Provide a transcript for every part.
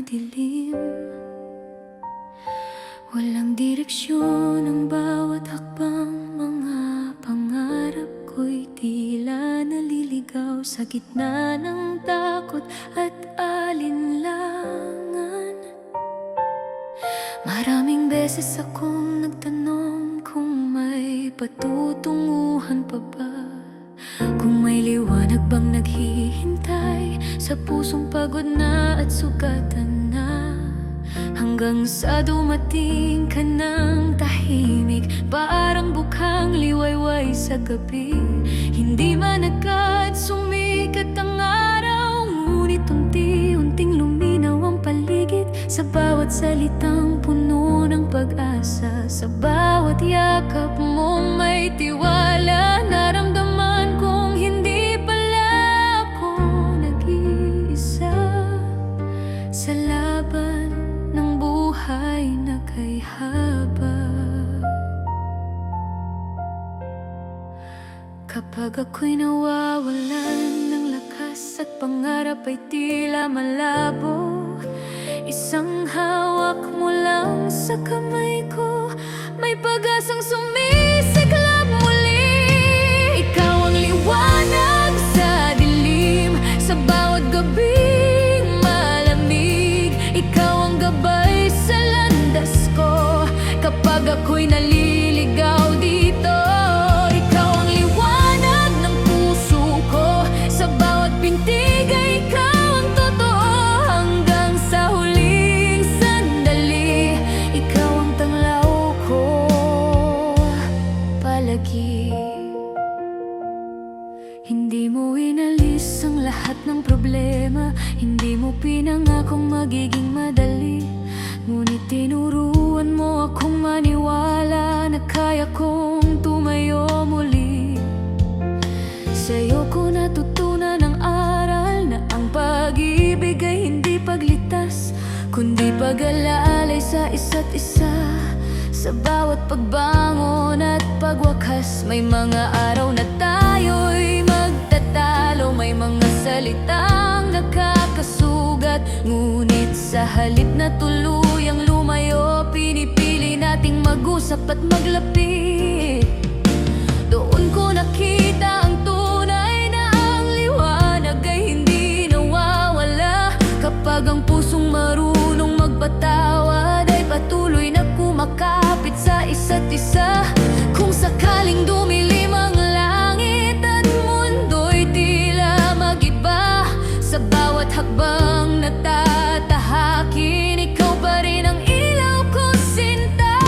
dilim. Walang direksyon ang bawat hakbang. Mga pangarap ko'y tila naliligaw sa gitna ng takot at alinlangan. Maraming beses akong nagtanong kung may patutunguhan pa ba, kung may liwanag bang naghihintay sa pusong pagod na at sugatan na. Hanggang sa dumating ka ng tahimik, parang bukhang liwayway sa gabi. Hindi man agad sumikat ang araw, ngunit unti-unting luminaw ang paligid. Sa bawat salitang puno ng pag-asa, sa bawat yakap mo may tiwala. Naramdaman kong hindi pala ako nag-iisa sa laban ng buhay na kay haba. Kapag ako'y nawawalan ng lakas at pangarap ay tila malabo, isang hawak mo lang sa kamay ko, may pag-asang sumisiklab muli. Ikaw ang liwanag sa dilim, sa bawat gabing malamig. Ikaw ang gabay sa landas ko kapag ako'y naliligaw dito. Ikaw ang liwanag ng puso ko, sa bawat pintig ay ikaw ang totoo. Hanggang sa huling sandali, ikaw ang tanglaw ko palagi. Hindi mo inalis ang lahat ng problema, hindi mo pinangakong magiging madali. Ngunit tinuruan mo akong maniwala na kaya kong tumayo muli. Sa'yo ko natutunan ang aral na ang pag-ibig ay hindi paglitas, kundi pag-alalay sa isa't isa. Sa bawat pagbangon at pagwakas, may mga araw na tayo'y magtatalo, may mga salitang nakakasugat. Ngunit sa halip na tuluyang lumayo, pinipili nating mag-usap at maglapit. Doon ko nakita ang tunay na ang liwanag ay hindi nawawala. Kapag ang pusong marunong magpatawad ay patuloy na kumakapit sa isa't isa. Kung sakaling dumilim ang langit at mundo'y tila mag-iba, sa bawat hakbang na tatahakin, ikaw pa rin ang ilaw ko, sinta.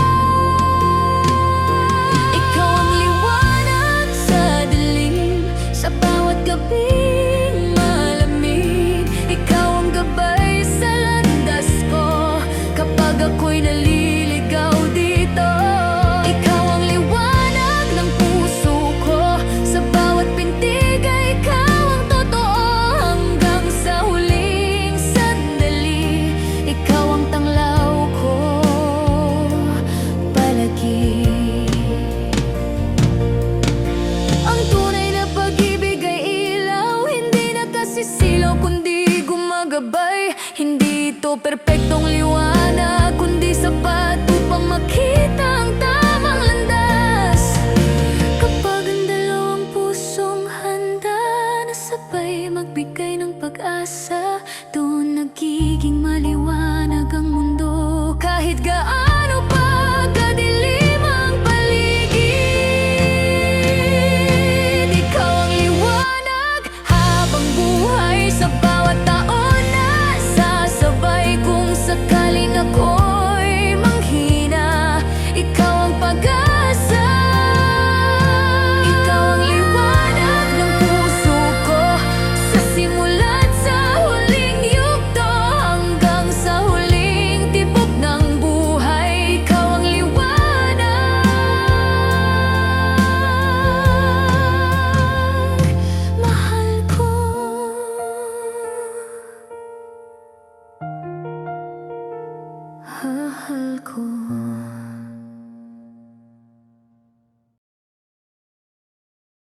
Ikaw ang liwanag sa dilim, sa bawat gabing malamig. Ikaw ang gabay sa landas ko kapag ako'y naliligaw dito. Ikaw ang liwanag ng puso ko, sa bawat pintig ay ikaw ang totoo. Hanggang sa huling sandali, ikaw ang tanglaw ko palagi. Ang tunay na pag-ibig ay ilaw, hindi nakasisilaw kundi gumagabay. Hindi ito perpektong liwanag, kundi sapat upang makita ang tamang landas. Kapag ang dalawang pusong handa na sabay magbigay ng pag-asa, doon nagiging maliwanag ang mundo. Kahit gaano